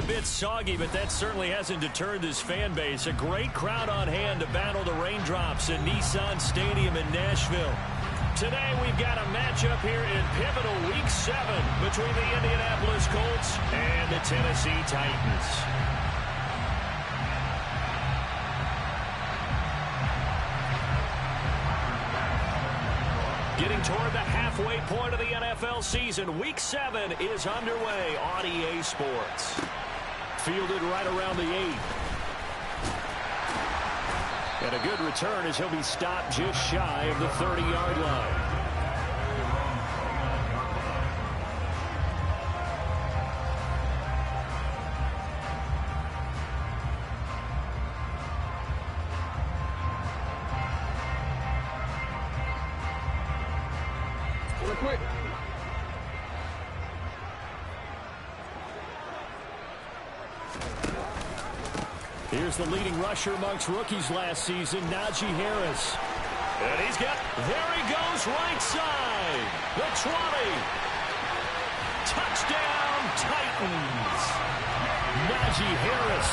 bit soggy, but that certainly hasn't deterred this fan base. A great crowd on hand to battle the raindrops at Nissan Stadium in Nashville. Today we've got a matchup here in pivotal Week 7 between the Indianapolis Colts and the Tennessee Titans. Getting toward the halfway point of the NFL season, Week 7 is underway on EA Sports. Fielded right around the 8. And a good return as he'll be stopped just shy of the 30-yard line. Here's the leading rusher amongst rookies last season, Najee Harris. And he's got, there he goes, right side. The 20. Touchdown, Titans. Najee Harris,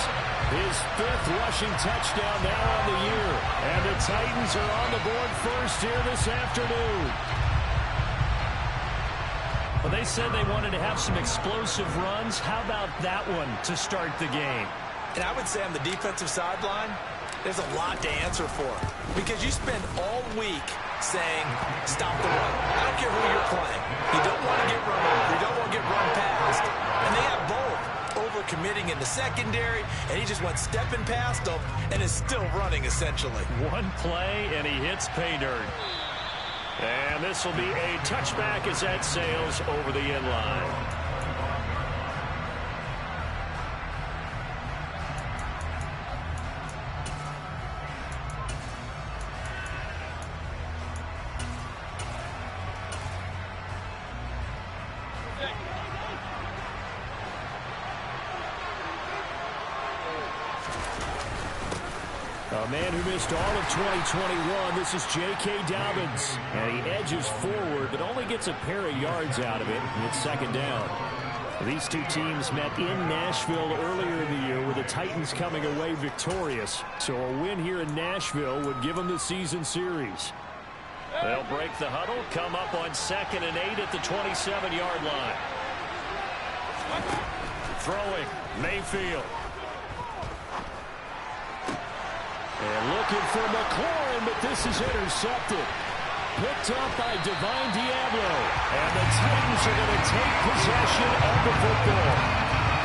his 5th rushing touchdown now on the year. And the Titans are on the board first here this afternoon. Well, they said they wanted to have some explosive runs. How about that one to start the game? And I would say on the defensive sideline, there's a lot to answer for. Because you spend all week saying, stop the run. I don't care who you're playing. You don't want to get run over. You don't want to get run past. And they have both. Over-committing in the secondary, and he just went stepping past them and is still running, essentially. One play, and he hits pay dirt. And this will be a touchback as that sails over the end line. A man who missed all of 2021, this is J.K. Dobbins. And he edges forward, but only gets a pair of yards out of it, and it's second down. These two teams met in Nashville earlier in the year with the Titans coming away victorious. So a win here in Nashville would give them the season series. They'll break the huddle, come up on 2nd and 8 at the 27-yard line. Throwing, Mayfield. And looking for McLaurin, but this is intercepted. Picked up by Divine Diablo. And the Titans are going to take possession of the football.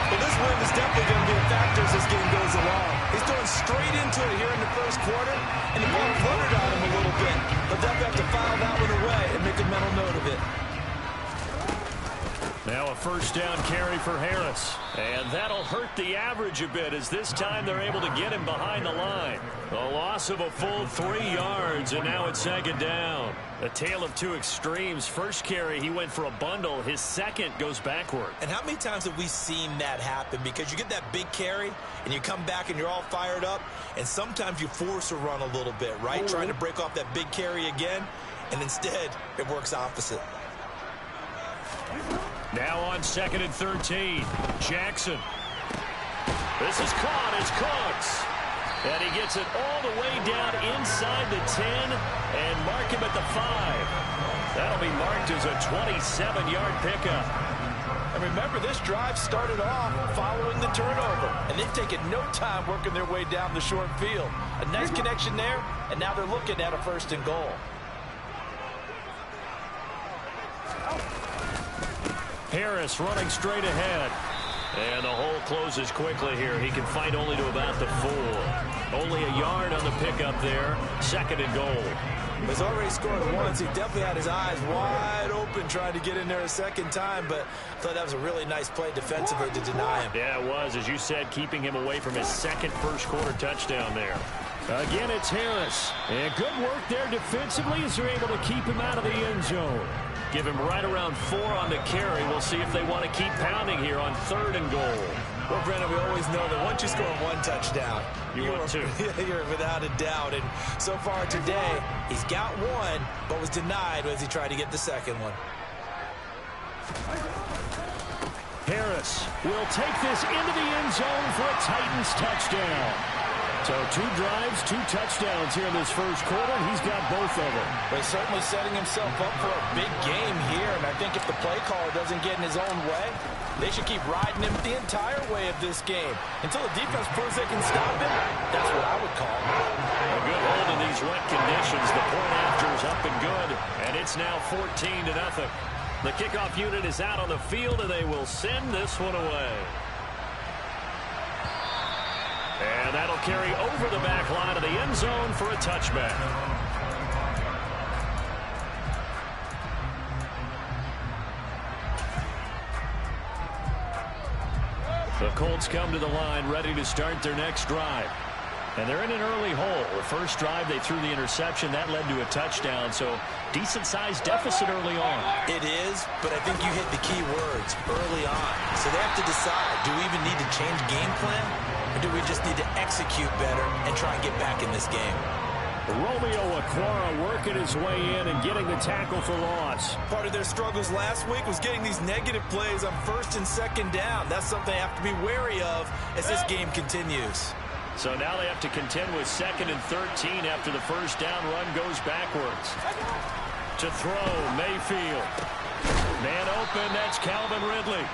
Well, this win is definitely going to be a factor as this game goes along. He's going straight into it here in the first quarter, and the ball fluttered on him a little bit. But they'll have to file that one away and make a mental note of it. Now a first down carry for Harris. And that'll hurt the average a bit as this time they're able to get him behind the line. A loss of a full 3 yards, and now it's second down. A tale of two extremes. First carry, he went for a bundle. His second goes backward. And how many times have we seen that happen? Because you get that big carry, and you come back and you're all fired up, and sometimes you force a run a little bit, right? Trying to break off that big carry again, and instead it works opposite. Now on 2nd and 13, Jackson. This is caught as Cooks. And he gets it all the way down inside the 10 and mark him at the 5. That'll be marked as a 27-yard pickup. And remember, this drive started off following the turnover. And they've taken no time working their way down the short field. A nice connection there, and now they're looking at a 1st and goal. Harris running straight ahead. And the hole closes quickly here. He can fight only to about the 4. Only a yard on the pickup there. 2nd and goal. He's already scored once. He definitely had his eyes wide open trying to get in there a second time, but I thought that was a really nice play defensively to deny him. Yeah, it was. As you said, keeping him away from his second first-quarter touchdown there. Again, it's Harris. And good work there defensively as they're able to keep him out of the end zone. Give him right around 4 on the carry. We'll see if they want to keep pounding here on 3rd and goal. Well, Brendan, we always know that once you score 1 touchdown, you want 2. You're without a doubt. And so far today, he's got 1, but was denied as he tried to get the second one. Harris will take this into the end zone for a Titans touchdown. So 2 drives, 2 touchdowns here in this first quarter, and he's got both of them. But he's certainly setting himself up for a big game here, and I think if the play caller doesn't get in his own way, they should keep riding him the entire way of this game. Until the defense proves they can stop him, that's what I would call it. A good hold in these wet conditions. The point after is up and good, and it's now 14-0. The kickoff unit is out on the field, and they will send this one away. And that'll carry over the back line of the end zone for a touchback. The Colts come to the line ready to start their next drive. And they're in an early hole. The first drive, they threw the interception. That led to a touchdown, so decent-sized deficit early on. It is, but I think you hit the key words early on. So they have to decide, do we even need to change game plan, or do we just need to execute better and try and get back in this game? Romeo Okwara working his way in and getting the tackle for loss. Part of their struggles last week was getting these negative plays on 1st and 2nd down. That's something they have to be wary of as this game continues. So now they have to contend with 2nd and 13 after the first down run goes backwards. To throw, Mayfield. Man open, that's Calvin Ridley.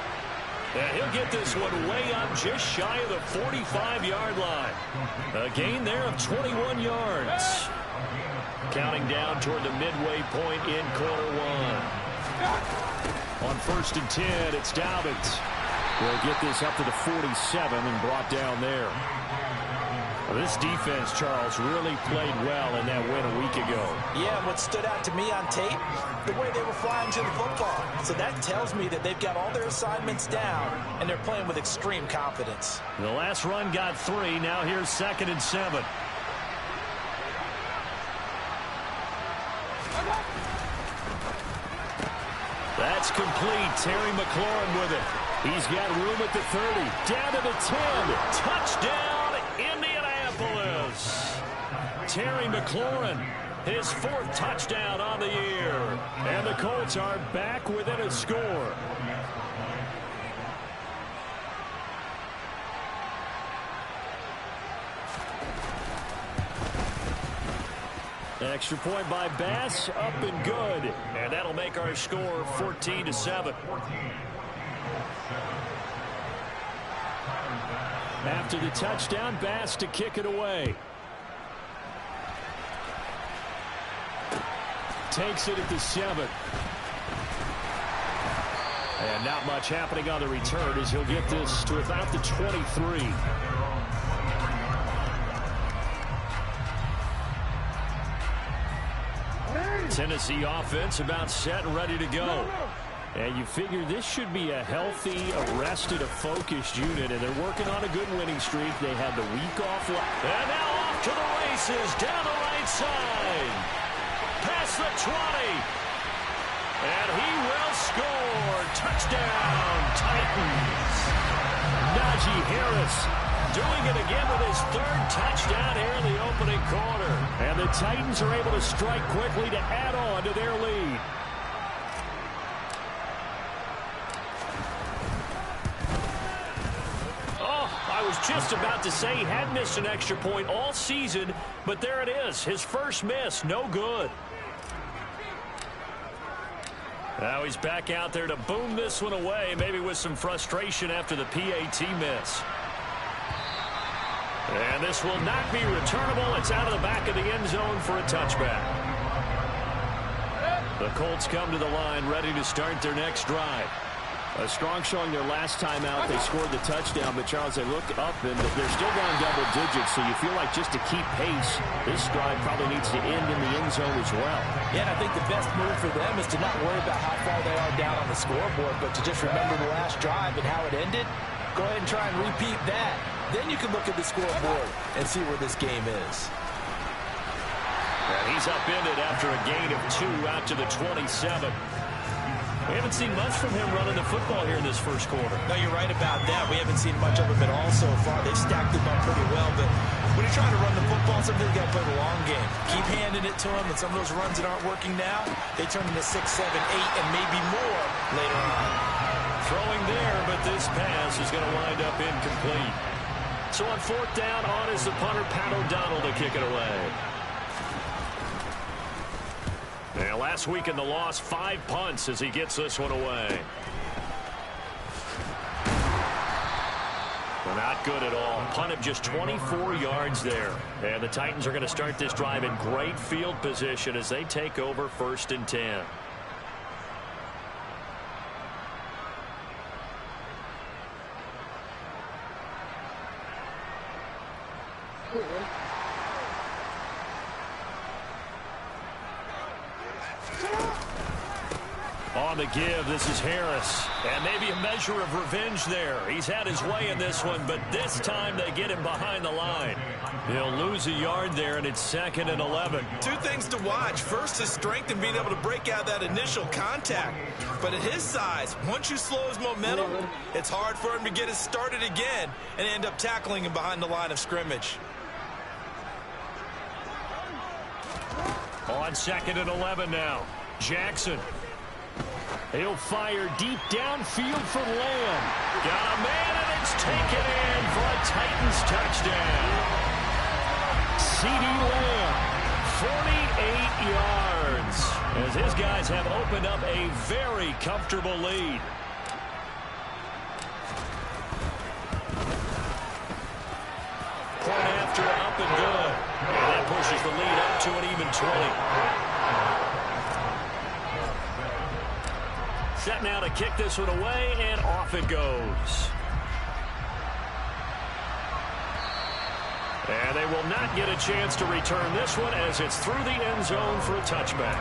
And he'll get this one way up just shy of the 45-yard line. A gain there of 21 yards. Counting down toward the midway point in quarter 1. On 1st and 10, it's Dobbins. We'll get this up to the 47 and brought down there. This defense, Charles, really played well in that win a week ago. Yeah, what stood out to me on tape, the way they were flying to the football. So that tells me that they've got all their assignments down, and they're playing with extreme confidence. The last run got 3. Now here's 2nd and 7. That's complete. Terry McLaurin with it. He's got room at the 30. Down to the 10. Touchdown, Indianapolis. Terry McLaurin, his 4th touchdown on the year. And the Colts are back within a score. Extra point by Bass, up and good. And that'll make our score 14-7. After the touchdown, Bass to kick it away. Takes it at the 7. And not much happening on the return as he'll get this to about the 23. Tennessee offense about set and ready to go. And you figure this should be a healthy, rested, focused unit, and they're working on a good winning streak. They had the week off. And now off to the races, down the right side. Past the 20. And he will score. Touchdown, Titans. Najee Harris doing it again with his 3rd touchdown here in the opening quarter. And the Titans are able to strike quickly to add on to their lead. I was just about to say he had missed an extra point all season, but there it is. His first miss, no good. Now he's back out there to boom this one away, maybe with some frustration after the PAT miss. And this will not be returnable. It's out of the back of the end zone for a touchback. The Colts come to the line ready to start their next drive. A strong showing their last time out. They scored the touchdown, but Charles, they look up and they're still down double digits, so you feel like just to keep pace, this drive probably needs to end in the end zone as well. Yeah, and I think the best move for them is to not worry about how far they are down on the scoreboard, but to just remember the last drive and how it ended. Go ahead and try and repeat that. Then you can look at the scoreboard and see where this game is. And he's upended after a gain of 2 out to the 27. We haven't seen much from him running the football here in this first quarter. No, you're right about that. We haven't seen much of him at all so far. They've stacked him up pretty well, but when you're trying to run the football, sometimes you got to play the long game. Keep handing it to him, and some of those runs that aren't working now, they turn into 6, 7, 8, and maybe more later on. Throwing there, but this pass is going to wind up incomplete. So on fourth down, on is the punter, Pat O'Donnell, to kick it away. And last week in the loss, 5 punts as he gets this one away. Well, not good at all. Punt of just 24 yards there. And the Titans are going to start this drive in great field position as they take over 1st and 10. On the give, this is Harris. And maybe a measure of revenge there. He's had his way in this one, but this time they get him behind the line. He'll lose a yard there, and it's 2nd and 11. 2 things to watch. First, his strength in being able to break out that initial contact. But at his size, once you slow his momentum, it's hard for him to get it started again and end up tackling him behind the line of scrimmage. On 2nd and 11 now. Jackson. He'll fire deep downfield for Lamb. Got a man, and it's taken in for a Titans touchdown. CeeDee Lamb, 48 yards, as his guys have opened up a very comfortable lead. Point after, up and good. And that pushes the lead up to an even 20. Set now to kick this one away, and off it goes. And they will not get a chance to return this one as it's through the end zone for a touchback.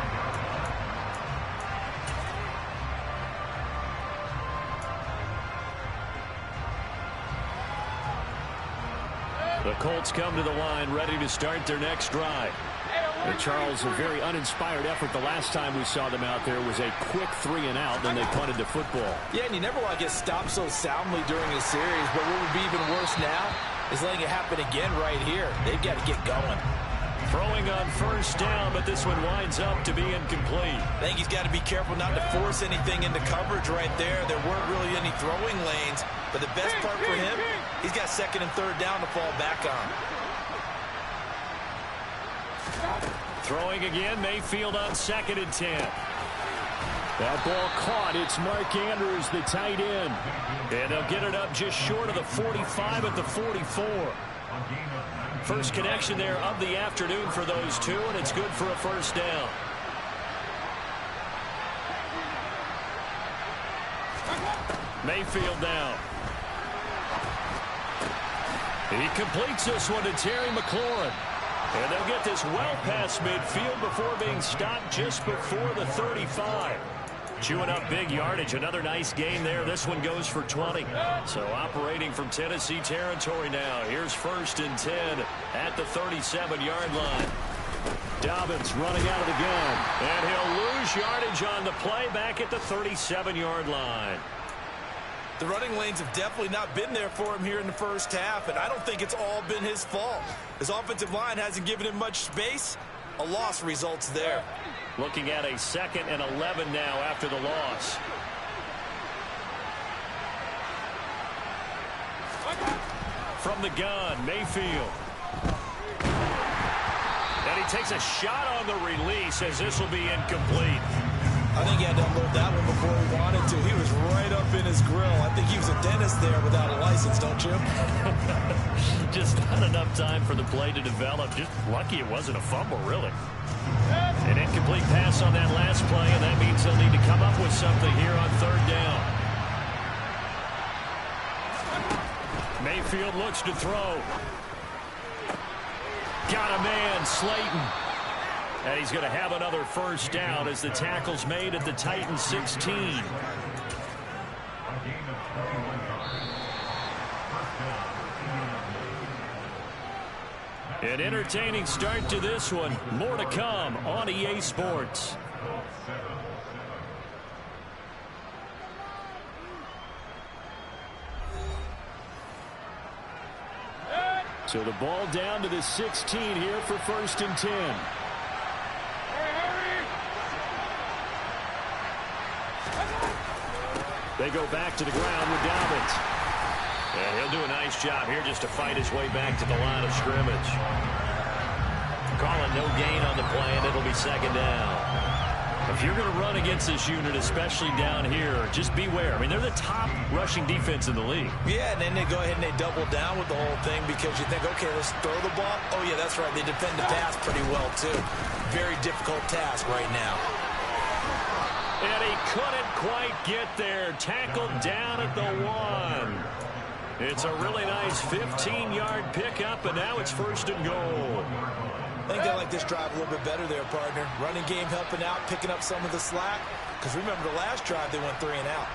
The Colts come to the line ready to start their next drive. And Charles, a very uninspired effort the last time we saw them out there was a quick 3 and out, then they punted the football. Yeah, and you never want to get stopped so soundly during a series, but what would be even worse now is letting it happen again right here. They've got to get going. Throwing on 1st down, but this one winds up to be incomplete. I think he's got to be careful not to force anything into coverage right there. There weren't really any throwing lanes, but the best part for him, he's got 2nd and 3rd down to fall back on. Throwing again, Mayfield on 2nd and 10. That ball caught. It's Mark Andrews, the tight end. And they'll get it up just short of the 45 at the 44. First connection there of the afternoon for those two, and it's good for a 1st down. Mayfield down. He completes this one to Terry McLaurin. And they'll get this well past midfield before being stopped just before the 35. Chewing up big yardage. Another nice gain there. This one goes for 20. So operating from Tennessee territory now. Here's 1st and 10 at the 37-yard line. Dobbins running out of the gun. And he'll lose yardage on the play back at the 37-yard line. The running lanes have definitely not been there for him here in the 1st half, and I don't think it's all been his fault. His offensive line hasn't given him much space. A loss results there. Looking at a 2nd and 11 now after the loss. From the gun, Mayfield. And he takes a shot on the release as this will be incomplete. I think he had to unload that one before he wanted to. He was right up in his grill. I think he was a dentist there without a license, don't you? Just not enough time for the play to develop. Just lucky it wasn't a fumble, really. An incomplete pass on that last play, and that means they'll need to come up with something here on 3rd down. Mayfield looks to throw. Got a man, Slayton. And he's going to have another 1st down as the tackle's made at the Titans 16. An entertaining start to this one. More to come on EA Sports. So the ball down to the 16 here for 1st and 10. They go back to the ground with Dobbins. And he'll do a nice job here just to fight his way back to the line of scrimmage. Calling no gain on the play, and it'll be second down. If you're going to run against this unit, especially down here, just beware. I mean, they're the top rushing defense in the league. Yeah, and then they go ahead and they double down with the whole thing because you think, okay, let's throw the ball. Oh, yeah, that's right. They defend the pass pretty well, too. Very difficult task right now. And he couldn't quite get there. Tackled down at the 1. It's a really nice 15-yard pickup, and now it's first and goal. I think they like this drive a little bit better there, partner. Running game helping out, picking up some of the slack. Because remember, the last drive, they went 3 and out.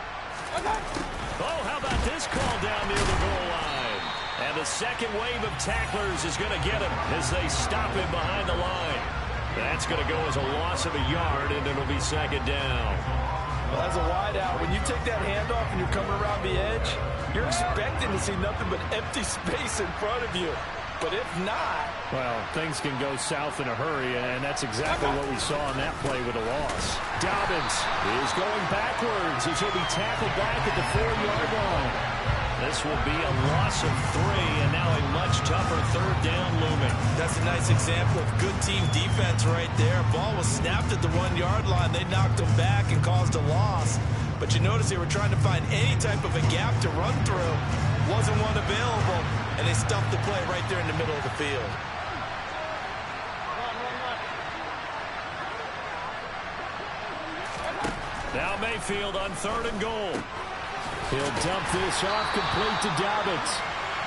Oh, how about this call down near the goal line? And the second wave of tacklers is going to get him as they stop him behind the line. That's going to go as a loss of a yard, and it'll be second down. Well, as a wideout, when you take that handoff and you're coming around the edge, you're expecting to see nothing but empty space in front of you. But if not... Well, things can go south in a hurry, and that's exactly what we saw in that play with a loss. Dobbins is going backwards as he'll be tackled back at the 4-yard line. This will be a loss of 3, and now a much tougher third down looming. That's a nice example of good team defense right there. Ball was snapped at the 1-yard line. They knocked him back and caused a loss. But you notice they were trying to find any type of a gap to run through. Wasn't one available, and they stuffed the play right there in the middle of the field. Now Mayfield on 3rd and goal. He'll dump this off complete to Dobbins.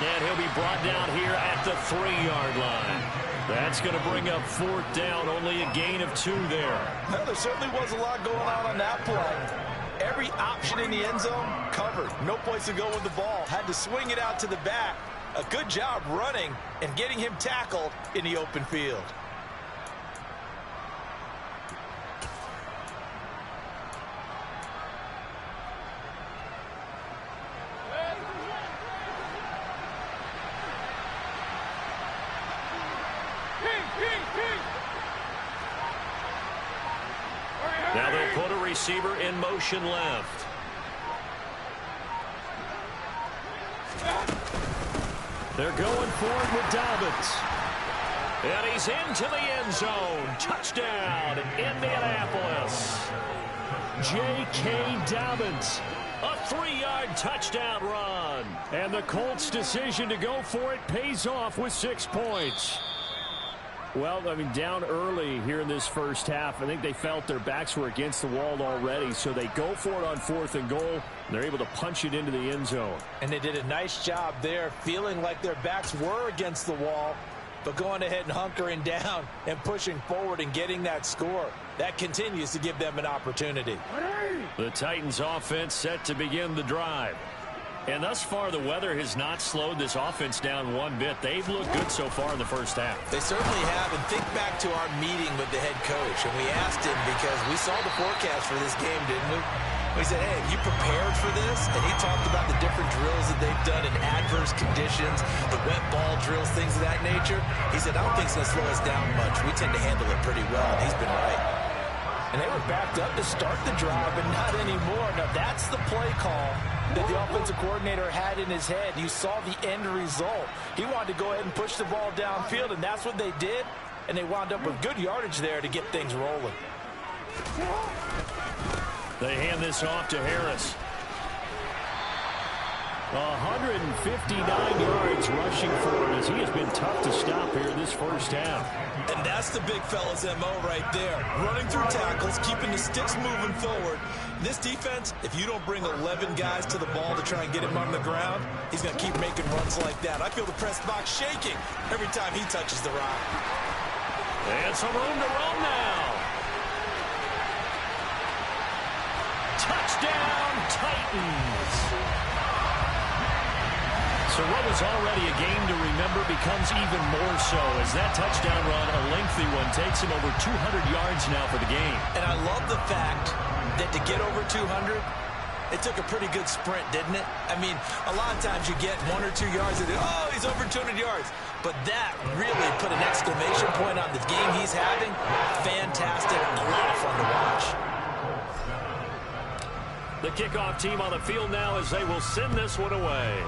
And he'll be brought down here at the 3-yard line. That's going to bring up 4th down, only a gain of 2 there. Well, there certainly was a lot going on that play. Every option in the end zone covered. No place to go with the ball. Had to swing it out to the back. A good job running and getting him tackled in the open field. Now they'll put a receiver in motion left. They're going for it with Dobbins. And he's into the end zone. Touchdown, Indianapolis. J.K. Dobbins. A 3-yard touchdown run. And the Colts' decision to go for it pays off with 6 points. Well, I mean, down early here in this first half. I think they felt their backs were against the wall already, so they go for it on 4th and goal, and they're able to punch it into the end zone. And they did a nice job there, feeling like their backs were against the wall, but going ahead and hunkering down and pushing forward and getting that score. That continues to give them an opportunity. The Titans offense set to begin the drive. And thus far, the weather has not slowed this offense down one bit. They've looked good so far in the first half. They certainly have. And think back to our meeting with the head coach. And we asked him because we saw the forecast for this game, didn't we? We said, hey, have you prepared for this? And he talked about the different drills that they've done in adverse conditions, the wet ball drills, things of that nature. He said, I don't think it's going to slow us down much. We tend to handle it pretty well. And he's been right. And they were backed up to start the drive, but not anymore. Now, that's the play call that the offensive coordinator had in his head. You saw the end result. He wanted to go ahead and push the ball downfield, and that's what they did. And they wound up with good yardage there to get things rolling. They hand this off to Harris. 159 yards rushing for him as he has been tough to stop here this first half. And that's the big fella's MO right there. Running through tackles, keeping the sticks moving forward. This defense, if you don't bring 11 guys to the ball to try and get him on the ground, he's going to keep making runs like that. I feel the press box shaking every time he touches the rock. And some room to run now. Touchdown, Titans. So what was already a game to remember becomes even more so as that touchdown run, a lengthy one, takes him over 200 yards now for the game. And I love the fact that to get over 200, it took a pretty good sprint, didn't it? I mean, a lot of times you get 1 or 2 yards and oh, he's over 200 yards. But that really put an exclamation point on the game he's having. Fantastic. A lot of fun to watch. The kickoff team on the field now as they will send this one away.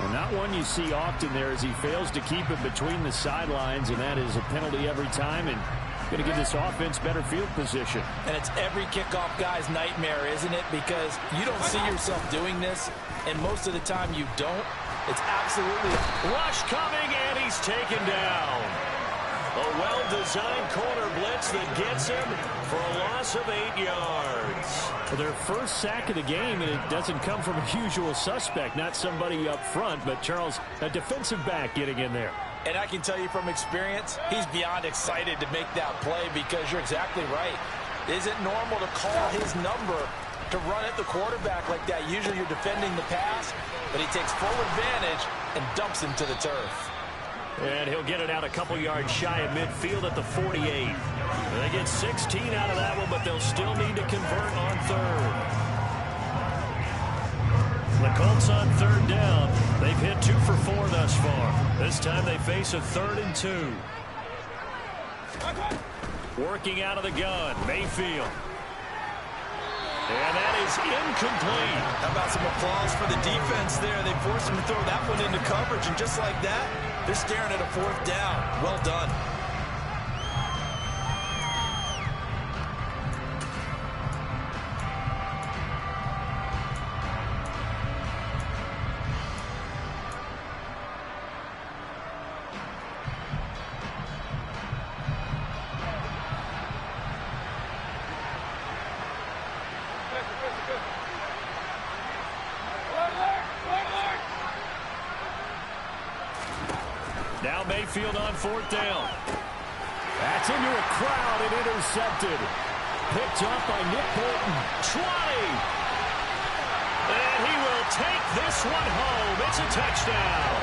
Well, not one you see often there as he fails to keep it between the sidelines, and that is a penalty every time, and going to give this offense better field position. And it's every kickoff guy's nightmare, isn't it? Because you don't see yourself doing this, and most of the time you don't. It's absolutely rush coming, and he's taken down. A well-designed corner blitz that gets him for a loss of 8 yards. Well, their first sack of the game, and it doesn't come from a usual suspect, not somebody up front, but Charles, a defensive back getting in there. And I can tell you from experience, he's beyond excited to make that play because you're exactly right. Is it normal to call his number to run at the quarterback like that? Usually you're defending the pass, but he takes full advantage and dumps him to the turf. And he'll get it out a couple yards shy of midfield at the 48. They get 16 out of that one, but they'll still need to convert on third. The Colts on third down. They've hit 2 for 4 thus far. This time they face a 3rd and 2. Working out of the gun, Mayfield. And that is incomplete. How about some applause for the defense there? They forced him to throw that one into coverage, and just like that, they're staring at a 4th down. Well done. Now Mayfield on 4th down. That's into a crowd and intercepted. Picked up by Nick Bolton. 20. And he will take this one home. It's a touchdown.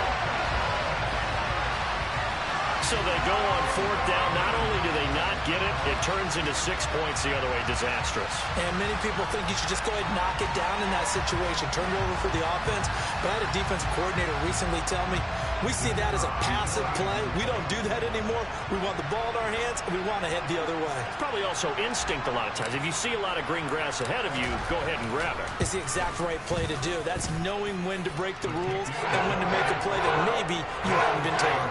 So they go on 4th down. Not only do they not get it, it turns into 6 points the other way. Disastrous. And many people think you should just go ahead and knock it down in that situation. Turn it over for the offense. But I had a defensive coordinator recently tell me, we see that as a passive play. We don't do that anymore. We want the ball in our hands, and we want to head the other way. Probably also instinct a lot of times. If you see a lot of green grass ahead of you, go ahead and grab it. It's the exact right play to do. That's knowing when to break the rules and when to make a play that maybe you haven't been told.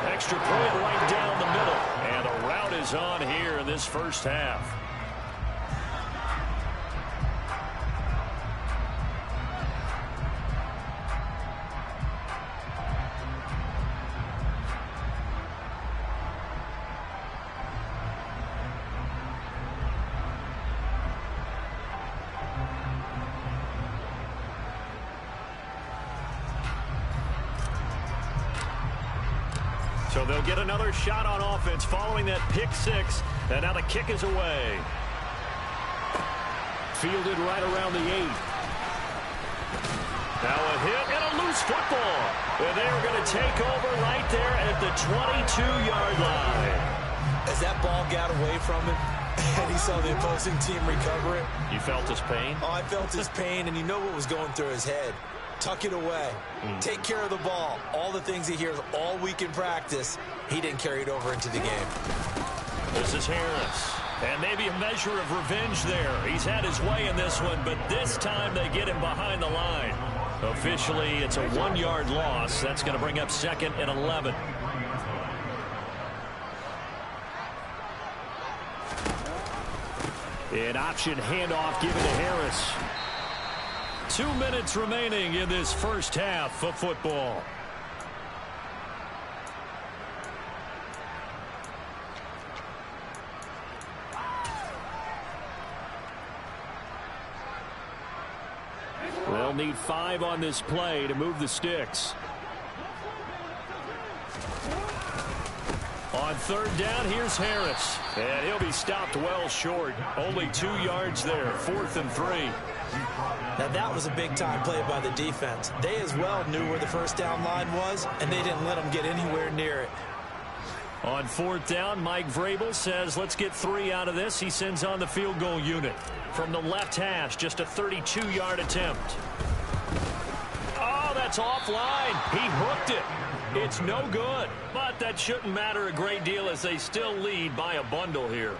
Extra point right down the middle. And the route is on here in this first half. So they'll get another shot on offense following that pick 6. And now the kick is away. Fielded right around the 8. Now a hit and a loose football. And they're going to take over right there at the 22-yard line. As that ball got away from him, and he saw the opposing team recover it. You felt his pain? Oh, I felt his pain, and you know what was going through his head. Tuck it away. Take care of the ball. All the things he hears all week in practice, he didn't carry it over into the game. This is Harris. And maybe a measure of revenge there. He's had his way in this one, but this time they get him behind the line. Officially, it's a 1-yard loss. That's going to bring up 2nd and 11. An option handoff given to Harris. 2 minutes remaining in this first half of football. They'll need 5 on this play to move the sticks. On 3rd down, here's Harris. And he'll be stopped well short. Only 2 yards there. 4th and 3. Now that was a big-time play by the defense. They as well knew where the first down line was, and they didn't let them get anywhere near it. On 4th down, Mike Vrabel says, let's get 3 out of this. He sends on the field goal unit. From the left hash, just a 32-yard attempt. Oh, that's offline. He hooked it. It's no good, but but that shouldn't matter a great deal as they still lead by a bundle here.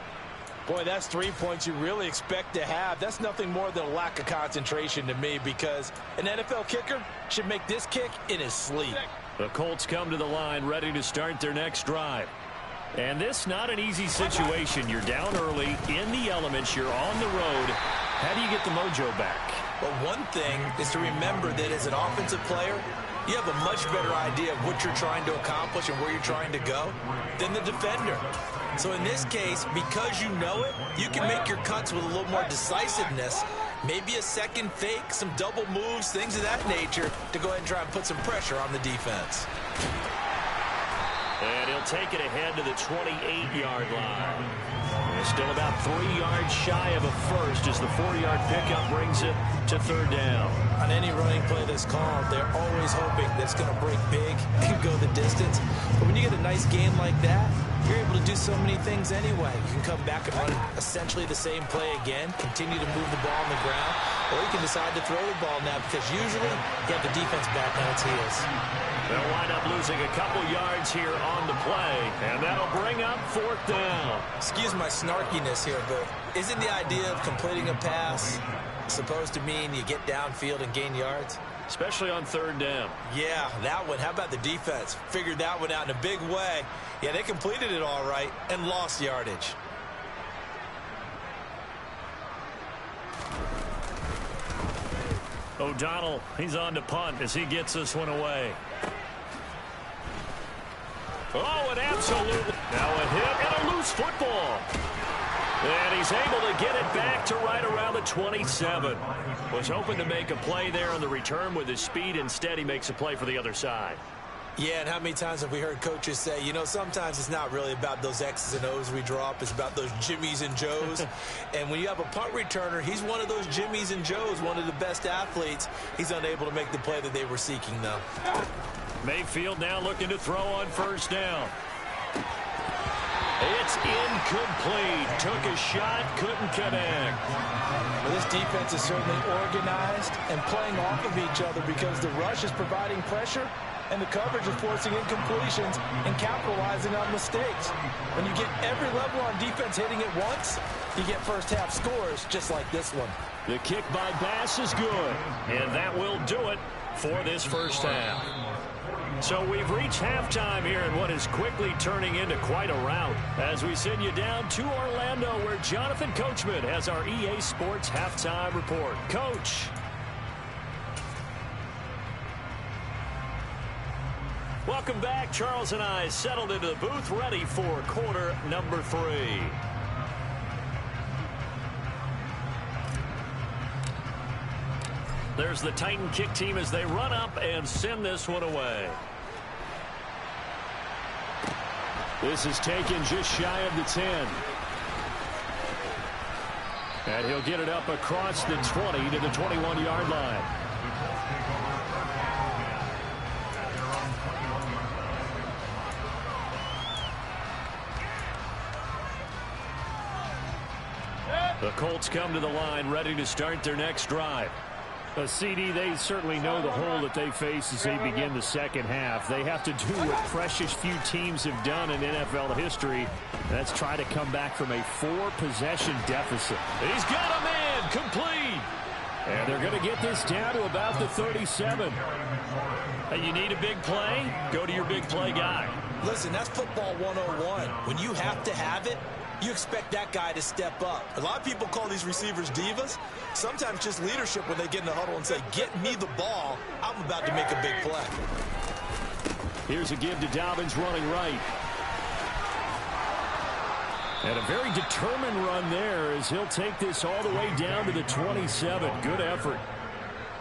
Boy, that's 3 points you really expect to have. That's nothing more than a lack of concentration to me, because an NFL kicker should make this kick in his sleep. The Colts come to the line ready to start their next drive. And this not an easy situation. You're down early, in the elements, you're on the road. How do you get the mojo back? Well, one thing is to remember that as an offensive player, you have a much better idea of what you're trying to accomplish and where you're trying to go than the defender. So in this case, because you know it, you can make your cuts with a little more decisiveness, maybe a second fake, some double moves, things of that nature, to go ahead and try and put some pressure on the defense. And he'll take it ahead to the 28-yard line. Still about 3 yards shy of a first as the 4-yard pickup brings it to third down. On any running play that's called, they're always hoping that it's going to break big and go the distance. But when you get a nice game like that, you're able to do so many things anyway. You can come back and run essentially the same play again, continue to move the ball on the ground, or you can decide to throw the ball now because usually you have the defense back on its heels. They'll wind up losing a couple yards here on the play, and that'll bring up fourth down. Excuse my snarkiness here, but isn't the idea of completing a pass supposed to mean you get downfield and gain yards? Especially on third down. Yeah, that one. How about the defense? Figured that one out in a big way. Yeah, they completed it all right and lost yardage. O'Donnell, he's on to punt as he gets this one away. Oh, an absolute. Now a hit and a loose football. And he's able to get it back to right around the 27. Was hoping to make a play there on the return with his speed. Instead, he makes a play for the other side. Yeah, and how many times have we heard coaches say, you know, sometimes it's not really about those X's and O's we drop. It's about those Jimmies and Joes. And when you have a punt returner, he's one of those Jimmies and Joes, one of the best athletes. He's unable to make the play that they were seeking, though. Mayfield now looking to throw on first down. It's incomplete. Took a shot, couldn't connect. Well, this defense is certainly organized and playing off of each other because the rush is providing pressure and the coverage is forcing incompletions and capitalizing on mistakes. When you get every level on defense hitting it once, you get first half scores just like this one. The kick by Bass is good, and that will do it for this first half. So we've reached halftime here in what is quickly turning into quite a rout as we send you down to Orlando where Jonathan Coachman has our EA Sports halftime report. Coach. Welcome back. Charles and I settled into the booth ready for quarter number 3. There's the Titan kick team as they run up and send this one away. This is taken just shy of the 10. And he'll get it up across the 20 to the 21-yard line. The Colts come to the line ready to start their next drive. CD, they certainly know the hole that they face as they begin the second half. They have to do what precious few teams have done in NFL history. That's try to come back from a 4-possession deficit. He's got a man complete. And they're going to get this down to about the 37. Hey, you need a big play? Go to your big play guy. Listen, that's football 101. When you have to have it, you expect that guy to step up. A lot of people call these receivers divas. Sometimes just leadership when they get in the huddle and say, get me the ball. I'm about to make a big play. Here's a give to Dobbins running right. And a very determined run there as he'll take this all the way down to the 27. Good effort.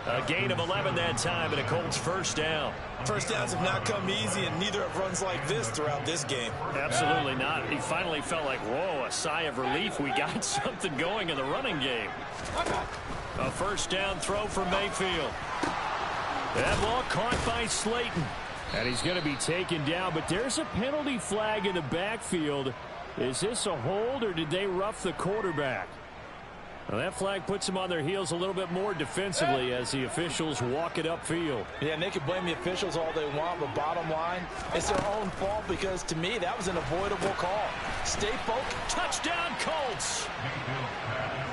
A gain of 11 that time and a Colts first down. First downs have not come easy, and neither have runs like this throughout this game. Absolutely not. He finally felt like, whoa, a sigh of relief. We got something going in the running game. A first down throw for Mayfield. That ball caught by Slayton. And he's going to be taken down, but there's a penalty flag in the backfield. Is this a hold, or did they rough the quarterback? Well, that flag puts them on their heels a little bit more defensively as the officials walk it upfield. Yeah, and they can blame the officials all they want, but bottom line, it's their own fault because, to me, that was an avoidable call. Stay focused. Touchdown, Colts!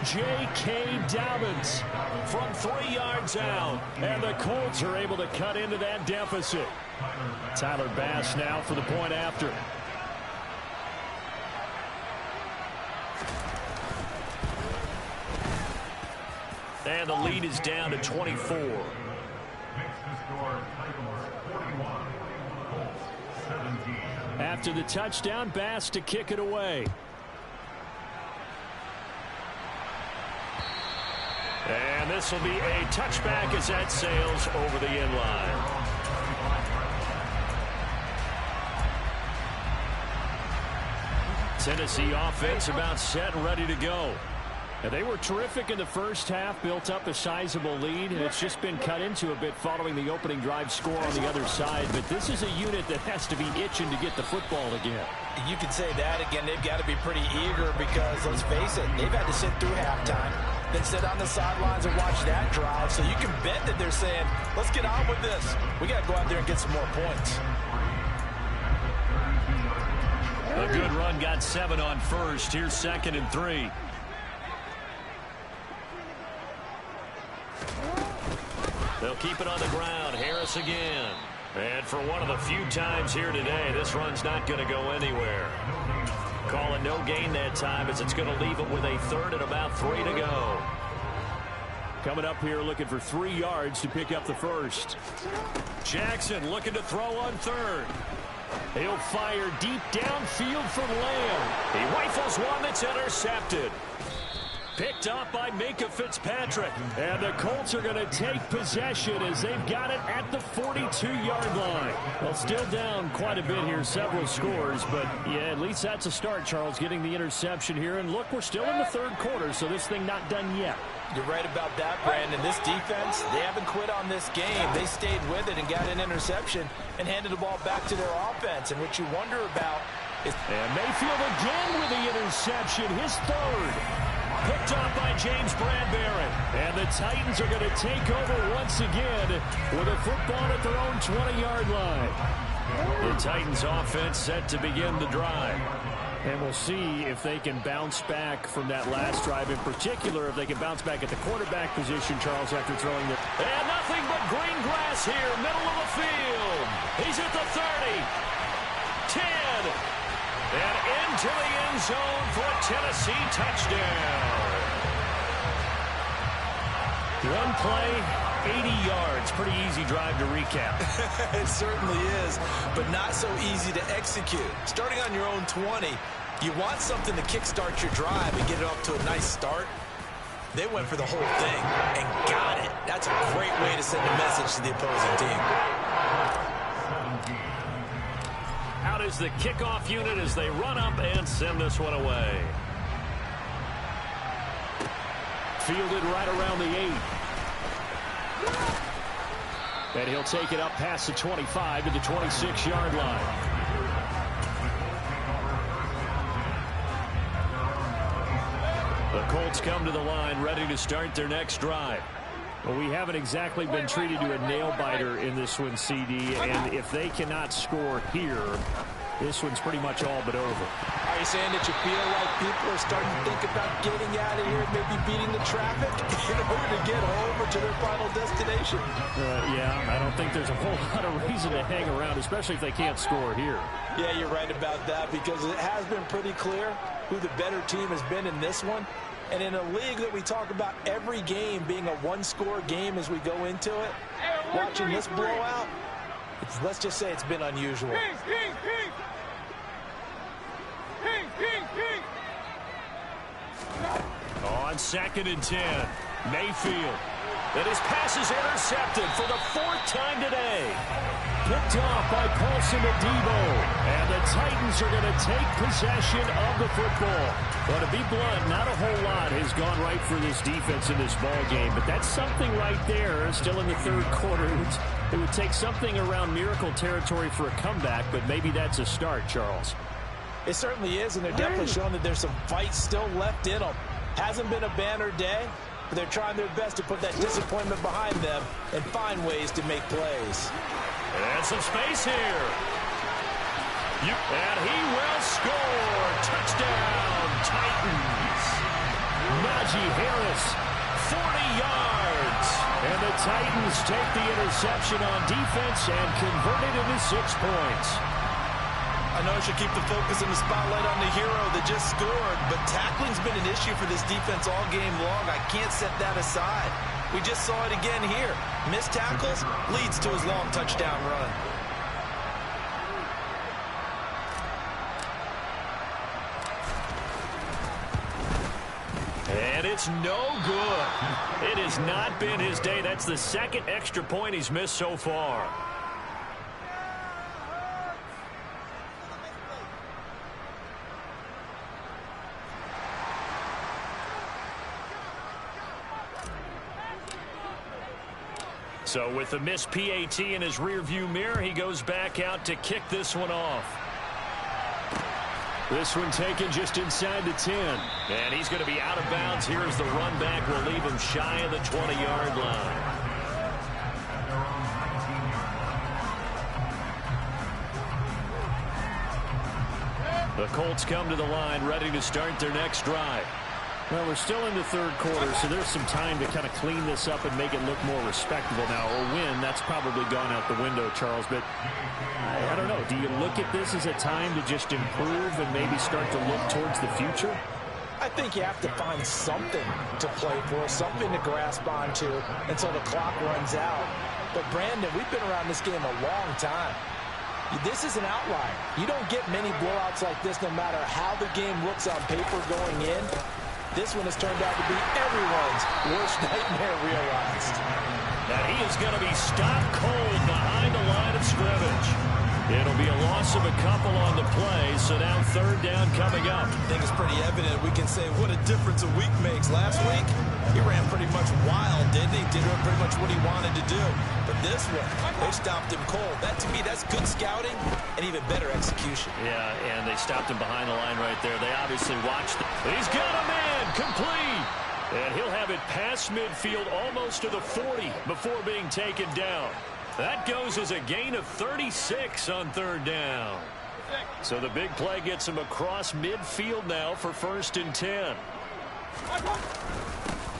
J.K. Dobbins from 3 yards out. And the Colts are able to cut into that deficit. Tyler Bass now for the point after. And the lead is down to 24. After the touchdown, Bass to kick it away. And this will be a touchback as that sails over the end line. Tennessee offense about set and ready to go. And they were terrific in the first half, built up a sizable lead, and it's just been cut into a bit following the opening drive score on the other side. But this is a unit that has to be itching to get the football again. You can say that again. They've got to be pretty eager because, let's face it, they've had to sit through halftime, then sit on the sidelines and watch that drive. So you can bet that they're saying, let's get on with this. We got to go out there and get some more points. A good run, got 7 on first. Here's 2nd and 3. They'll keep it on the ground. Harris again. And for one of the few times here today, this run's not going to go anywhere. Calling no gain that time as it's going to leave it with a 3rd and about 3 to go. Coming up here looking for 3 yards to pick up the first. Jackson looking to throw on 3rd. He'll fire deep downfield from Lamb. He rifles one that's intercepted. Picked up by Minkah Fitzpatrick. And the Colts are going to take possession as they've got it at the 42-yard line. Well, still down quite a bit here, several scores. But, yeah, at least that's a start, Charles, getting the interception here. And, look, we're still in the 3rd quarter, so this thing not done yet. You're right about that, Brandon. This defense, they haven't quit on this game. They stayed with it and got an interception and handed the ball back to their offense. And what you wonder about is... And Mayfield again with the interception, his 3rd. Picked off by James Bradbury. And the Titans are going to take over once again with a football at their own 20-yard line. The Titans offense set to begin the drive. And we'll see if they can bounce back from that last drive. In particular, if they can bounce back at the quarterback position, Charles, after throwing the... And nothing but green grass here, middle of the field. He's at the 30. 10. And into the end zone for a Tennessee touchdown. One play, 80 yards. Pretty easy drive to recap. It certainly is, but not so easy to execute. Starting on your own 20, you want something to kickstart your drive and get it off to a nice start. They went for the whole thing and got it. That's a great way to send a message to the opposing team. Out is the kickoff unit as they run up and send this one away. Fielded right around the 8. And he'll take it up past the 25 to the 26-yard line. The Colts come to the line ready to start their next drive. Well, we haven't exactly been treated to a nail-biter in this one, CD, and if they cannot score here, this one's pretty much all but over. Are you saying that you feel like people are starting to think about getting out of here, maybe beating the traffic in order to get home or to their final destination? Yeah, I don't think there's a whole lot of reason to hang around, especially if they can't score here. Yeah, you're right about that because it has been pretty clear who the better team has been in this one. And in a league that we talk about every game being a one-score game as we go into it, watching this blowout, let's just say it's been unusual. On 2nd and 10, Mayfield. And his pass is intercepted for the 4th time today. Picked off by Paulson Adebo. And the Titans are going to take possession of the football. Well, to be blunt, not a whole lot has gone right for this defense in this ball game. But that's something right there, still in the 3rd quarter. It would take something around miracle territory for a comeback, but maybe that's a start, Charles. It certainly is, and they're definitely showing that there's some fight still left in them. Hasn't been a banner day, but they're trying their best to put that disappointment behind them and find ways to make plays. And some space here. And he will score. Touchdown, Titans. Najee Harris, 40 yards. And the Titans take the interception on defense and convert it into 6 points. I know I should keep the focus and the spotlight on the hero that just scored, but tackling's been an issue for this defense all game long. I can't set that aside. We just saw it again here. Missed tackles leads to his long touchdown run. And it's no good. It has not been his day. That's the second extra point he's missed so far. So with the missed PAT in his rearview mirror, he goes back out to kick this one off. This one taken just inside the 10. And he's going to be out of bounds. Here's the run back. Will leave him shy of the 20-yard line. The Colts come to the line ready to start their next drive. Well, we're still in the third quarter, so there's some time to kind of clean this up and make it look more respectable now. A win, that's probably gone out the window, Charles. But I don't know. Do you look at this as a time to just improve and maybe start to look towards the future? I think you have to find something to play for, something to grasp onto until the clock runs out. But, Brandon, we've been around this game a long time. This is an outlier. You don't get many blowouts like this no matter how the game looks on paper going in. This one has turned out to be everyone's worst nightmare realized. Now he is going to be stopped cold behind the line of scrimmage. It'll be a loss of a couple on the play, so now third down coming up. I think it's pretty evident. We can say what a difference a week makes. Last week, he ran pretty much wild, didn't he? Did pretty much what he wanted to do. But this one, they stopped him cold. That, to me, that's good scouting and even better execution. Yeah, and they stopped him behind the line right there. They obviously watched it. He's got a man, complete. And he'll have it past midfield almost to the 40 before being taken down. That goes as a gain of 36 on third down. So the big play gets him across midfield now for 1st and 10.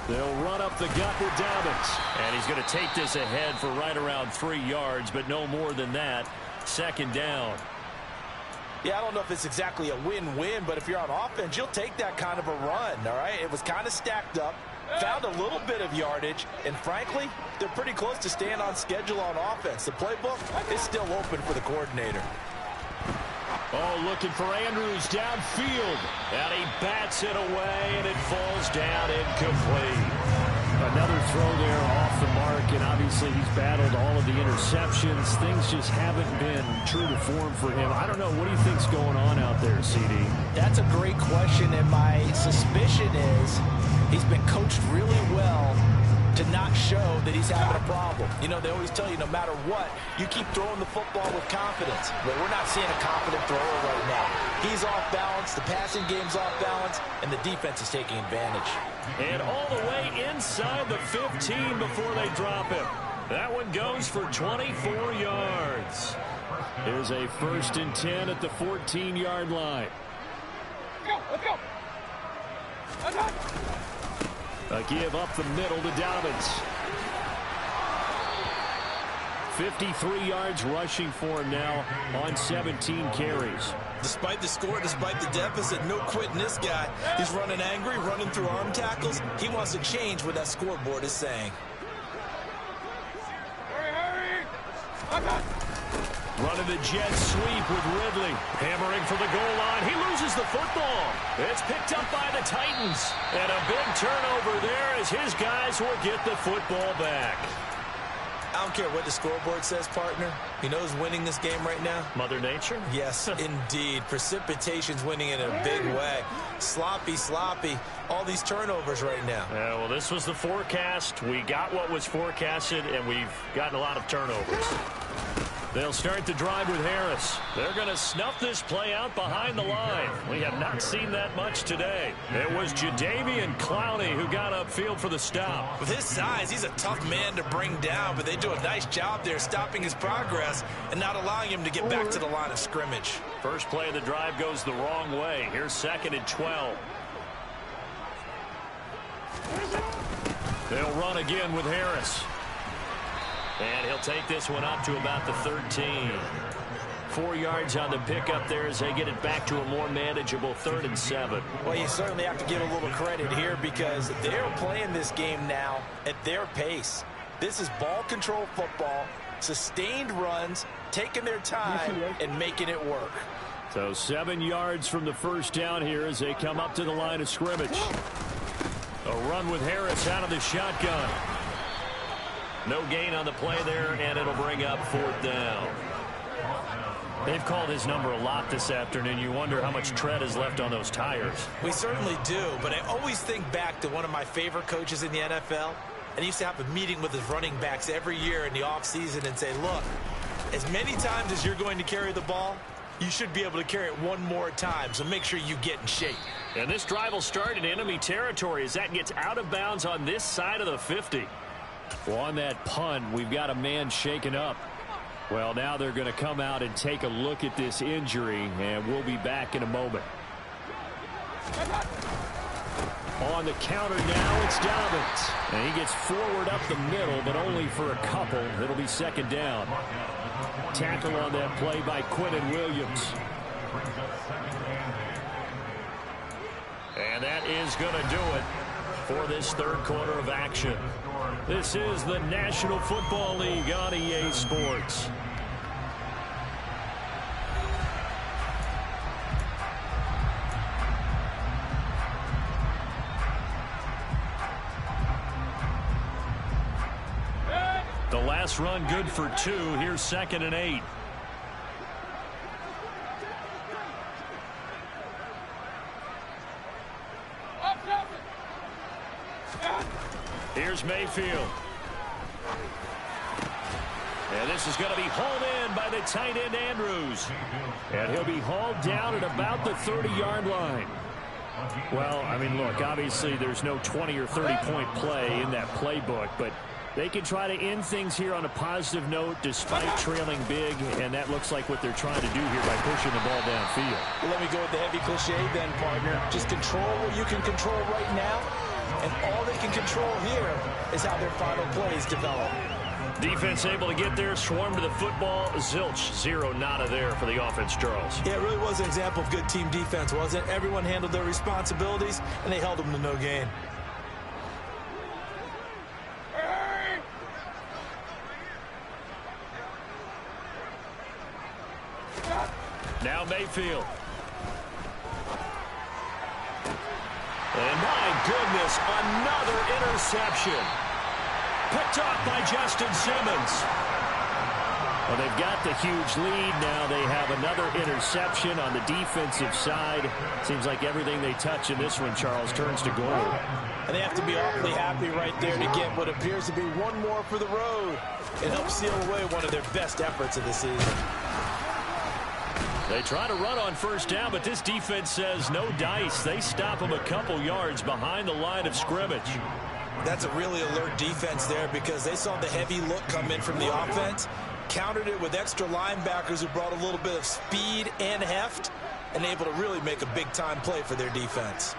They'll run up the gut with Dobbins. And he's going to take this ahead for right around 3 yards, but no more than that. 2nd down. Yeah, I don't know if it's exactly a win-win, but if you're on offense, you'll take that kind of a run, all right? It was kind of stacked up, found a little bit of yardage, and frankly, they're pretty close to staying on schedule on offense. The playbook is still open for the coordinator. Oh, looking for Andrews downfield. And he bats it away, and it falls down incomplete. Another throw there off the mark, and obviously he's battled all of the interceptions. Things just haven't been true to form for him. I don't know. What do you think's going on out there, CD? That's a great question, and my suspicion is he's been coached really well to not show that he's having a problem. You know, they always tell you no matter what, you keep throwing the football with confidence. Well, we're not seeing a confident thrower right now. He's off balance, the passing game's off balance, and the defense is taking advantage. And all the way inside the 15 before they drop him. That one goes for 24 yards. Here's a 1st and 10 at the 14-yard line. Let's go. Let's go. A give up the middle to Dobbins. 53 yards rushing for him now on 17 carries. Despite the score, despite the deficit, no quitting this guy. He's running angry, running through arm tackles. He wants to change what that scoreboard is saying. Hurry. Running the jet sweep with Ridley. Hammering for the goal line. He loses the football. It's picked up by the Titans. And a big turnover there as his guys will get the football back. I don't care what the scoreboard says, partner. You know who's winning this game right now? Mother Nature? Yes, indeed. Precipitation's winning in a big way. Sloppy, sloppy. All these turnovers right now. Yeah, well, this was the forecast. We got what was forecasted, and we've gotten a lot of turnovers. They'll start the drive with Harris. They're going to snuff this play out behind the line. We have not seen that much today. It was Jadeveon Clowney who got upfield for the stop. With his size, he's a tough man to bring down, but they do a nice job there stopping his progress and not allowing him to get back to the line of scrimmage. First play of the drive goes the wrong way. Here's 2nd and 12. They'll run again with Harris. And he'll take this one up to about the 13. 4 yards on the pickup there as they get it back to a more manageable 3rd and 7. Well, you certainly have to give a little credit here because they're playing this game now at their pace. This is ball control football, sustained runs, taking their time and making it work. So 7 yards from the first down here as they come up to the line of scrimmage. A run with Harris out of the shotgun. No gain on the play there, and it'll bring up 4th down. They've called his number a lot this afternoon. You wonder how much tread is left on those tires. We certainly do, but I always think back to one of my favorite coaches in the NFL. And he used to have a meeting with his running backs every year in the offseason and say, look, as many times as you're going to carry the ball, you should be able to carry it one more time, so make sure you get in shape. And this drive will start in enemy territory as that gets out of bounds on this side of the 50. Well, on that punt, we've got a man shaken up. Well, now they're going to come out and take a look at this injury, and we'll be back in a moment. On the counter now, it's Dobbins. And he gets forward up the middle, but only for a couple. It'll be 2nd down. Tackle on that play by Quinnen Williams. And that is going to do it for this 3rd quarter of action. This is the National Football League on EA Sports. The last run good for 2. Here's 2nd and 8. Here's Mayfield. And this is going to be hauled in by the tight end Andrews. And he'll be hauled down at about the 30-yard line. Well, I mean, look, obviously there's no 20 or 30-point play in that playbook, but they can try to end things here on a positive note despite trailing big, and that looks like what they're trying to do here by pushing the ball downfield. Well, let me go with the heavy cliche then, partner. Just control what you can control right now, and all they can control here is how their final plays develop. Defense able to get there, swarm to the football. Zilch, 0 nada there for the offense, Charles. Yeah, it really was an example of good team defense, wasn't it? Everyone handled their responsibilities, and they held them to no gain. Now Mayfield. And my goodness, another interception. Picked off by Justin Simmons. Well, they've got the huge lead. Now they have another interception on the defensive side. Seems like everything they touch in this one, Charles, turns to gold. And they have to be awfully happy right there to get what appears to be one more for the road. It helps seal away one of their best efforts of the season. They try to run on first down, but this defense says no dice. They stop them a couple yards behind the line of scrimmage. That's a really alert defense there because they saw the heavy look come in from the offense, countered it with extra linebackers who brought a little bit of speed and heft, and able to really make a big-time play for their defense.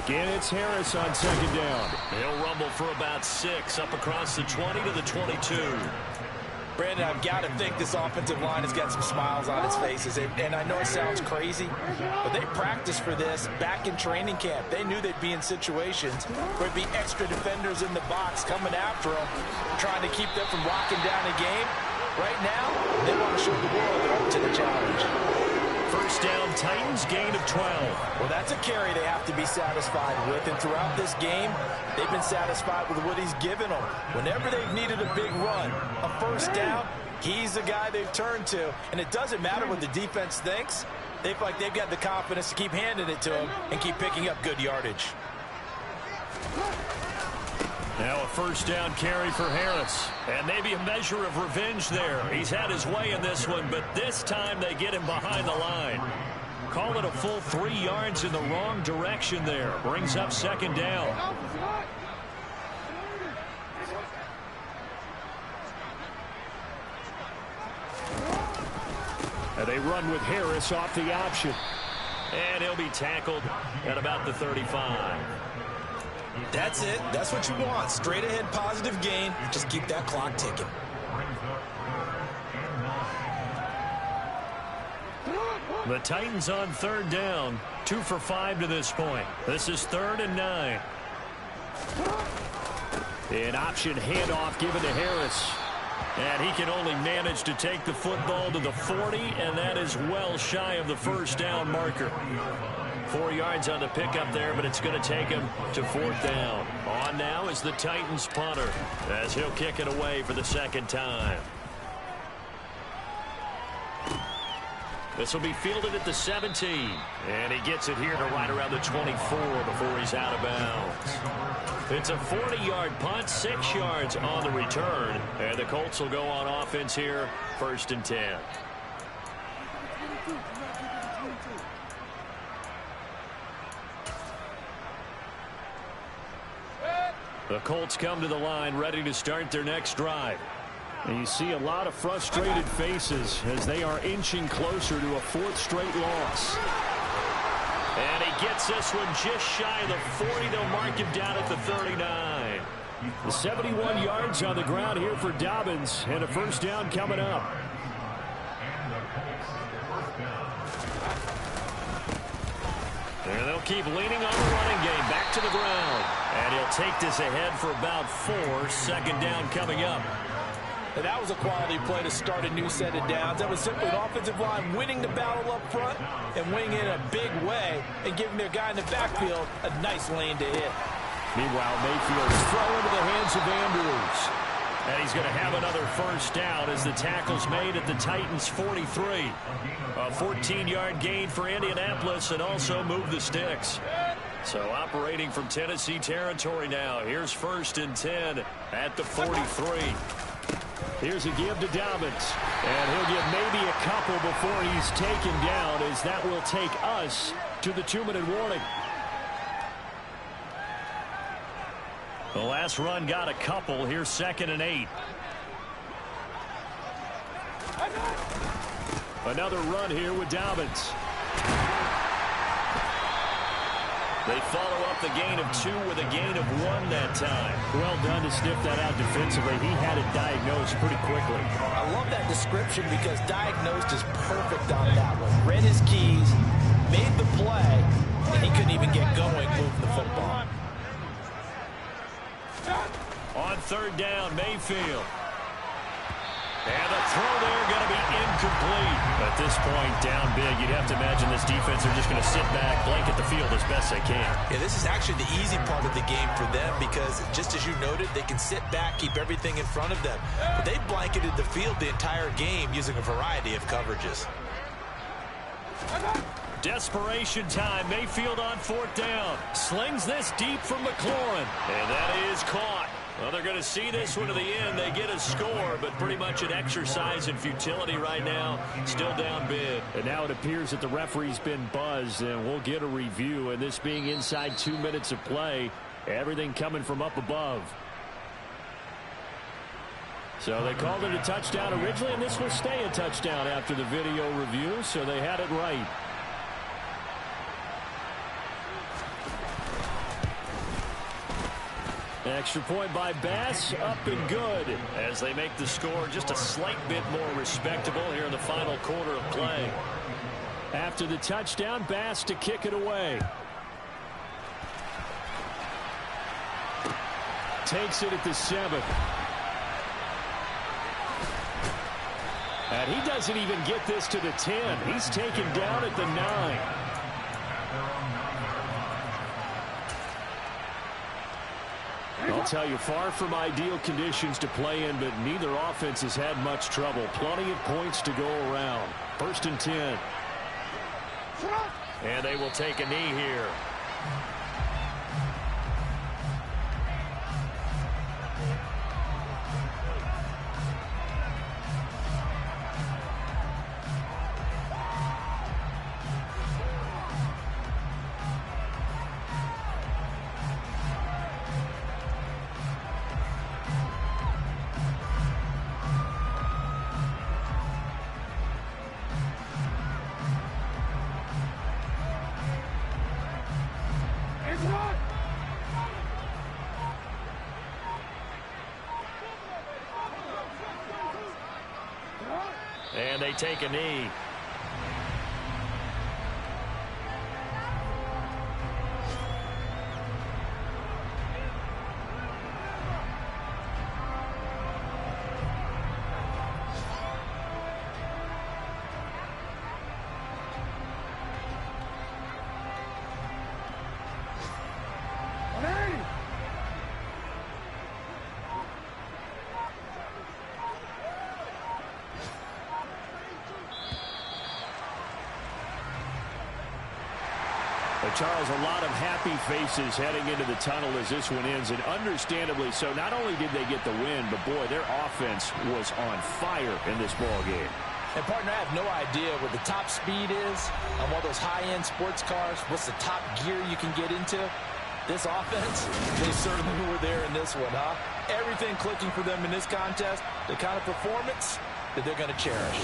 Again, it's Harris on 2nd down. He'll rumble for about 6 up across the 20 to the 22. Brandon, I've got to think this offensive line has got some smiles on its faces. And I know it sounds crazy, but they practiced for this back in training camp. They knew they'd be in situations where there'd be extra defenders in the box coming after them, trying to keep them from locking down a game. Right now, they want to show the world they're up to the challenge. First down, Titans, gain of 12. Well, that's a carry they have to be satisfied with. And throughout this game, they've been satisfied with what he's given them. Whenever they've needed a big run, a first down, he's the guy they've turned to. And it doesn't matter what the defense thinks. They feel like they've got the confidence to keep handing it to him and keep picking up good yardage. Now a first down carry for Harris. And maybe a measure of revenge there. He's had his way in this one, but this time they get him behind the line. Call it a full 3 yards in the wrong direction there. Brings up second down. And they run with Harris off the option. And he'll be tackled at about the 35. That's it. That's what you want. Straight ahead positive gain. Just keep that clock ticking. The Titans on third down. 2 for 5 to this point. This is 3rd and 9. An option handoff given to Harris. And he can only manage to take the football to the 40, and that is well shy of the first down marker. 4 yards on the pickup there, but it's going to take him to 4th down. On now is the Titans punter, as he'll kick it away for the second time. This will be fielded at the 17, and he gets it here to right around the 24 before he's out of bounds. It's a 40-yard punt, 6 yards on the return, and the Colts will go on offense here, 1st and 10. The Colts come to the line ready to start their next drive. And you see a lot of frustrated faces as they are inching closer to a 4th straight loss. And he gets this one just shy of the 40. They'll mark him down at the 39. The 71 yards on the ground here for Dobbins, and a first down coming up. And they'll keep leaning on the running game. Back to the ground. And he'll take this ahead for about 4. 2nd down coming up. And that was a quality play to start a new set of downs. That was simply an offensive line winning the battle up front and winning in a big way and giving their guy in the backfield a nice lane to hit. Meanwhile, Mayfield's throw into the hands of Andrews. And he's going to have another first down as the tackle's made at the Titans' 43. A 14-yard gain for Indianapolis and also move the sticks. So operating from Tennessee territory now. Here's 1st and 10 at the 43. Here's a give to Dobbins. And he'll get maybe a couple before he's taken down, as that will take us to the 2-minute warning. The last run got a couple. Here's 2nd and 8. Another run here with Dobbins. They follow up the gain of 2 with a gain of 1 that time. Well done to sniff that out defensively. He had it diagnosed pretty quickly. I love that description because diagnosed is perfect on that one. Read his keys, made the play, and he couldn't even get going moving the football. On 3rd down, Mayfield. And the throw there going to be incomplete. At this point, down big, you'd have to imagine this defense are just going to sit back, blanket the field as best they can. Yeah, this is actually the easy part of the game for them because, just as you noted, they can sit back, keep everything in front of them. But they blanketed the field the entire game using a variety of coverages. Desperation time. Mayfield on 4th down. Slings this deep from McLaurin. And that is caught. Well, they're going to see this one to the end. They get a score, but pretty much an exercise in futility right now. Still down big. And now it appears that the referee's been buzzed, and we'll get a review. And this being inside 2 minutes of play, everything coming from up above. So they called it a touchdown originally, and this will stay a touchdown after the video review, so they had it right. Extra point by Bass, up and good, as they make the score just a slight bit more respectable here in the final quarter of play. After the touchdown, Bass to kick it away. Takes it at the 7. And he doesn't even get this to the 10. He's taken down at the 9. I'll tell you, far from ideal conditions to play in, but neither offense has had much trouble. Plenty of points to go around. 1st and 10. And they will take a knee here. And they take a knee. Charles, a lot of happy faces heading into the tunnel as this one ends, and understandably so. Not only did they get the win, but, boy, their offense was on fire in this ball game. And, partner, I have no idea what the top speed is on one of those high-end sports cars. What's the top gear you can get into? This offense, they certainly were there in this one, huh? Everything clicking for them in this contest, the kind of performance that they're going to cherish.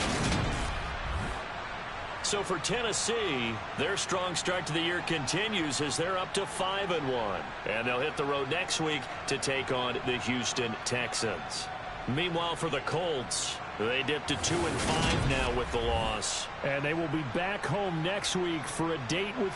So for Tennessee, their strong start to the year continues as they're up to 5-1. And they'll hit the road next week to take on the Houston Texans. Meanwhile, for the Colts, they dipped to 2-5 now with the loss. And they will be back home next week for a date with